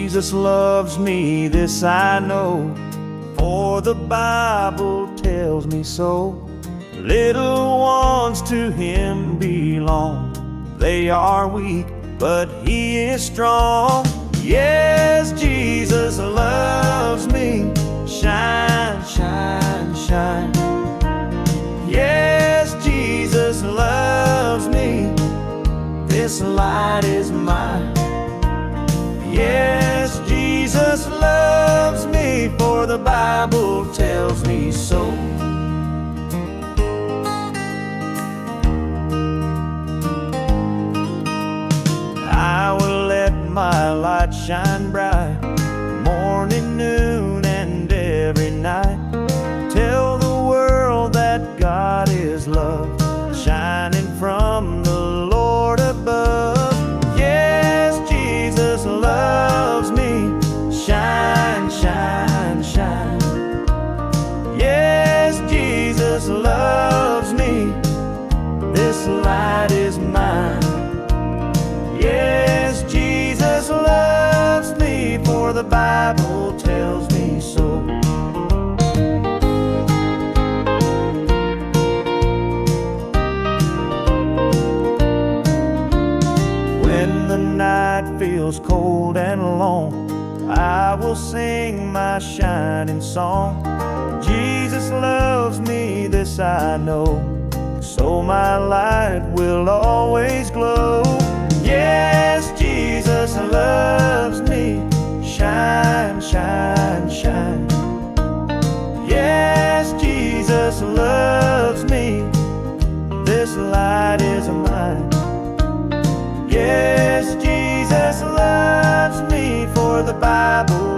Jesus loves me, this I know, for the Bible tells me so. Little ones to Him belong. They are weak, but He is strong. Yes, Jesus loves me. Shine, shine, shine. Yes, Jesus loves me. This light is mine. Yes, Jesus loves me, for the Bible tells me so. I will let my light shine bright, morning, noon, and every night. Tell the world that God is love, shining from the Lord above. Yes, Jesus loves me. Shine, shine, shine. Yes, Jesus loves me. This light is mine. Yes, Jesus loves me, for the Bible tells me so. When the night feels cold and alone, I will sing my shining song. Jesus loves me, this I know, so my light will always glow. Yes, Jesus loves me. Shine, shine, shine. Yes, Jesus loves me. This light is mine. Yes, Jesus loves me, for the Bible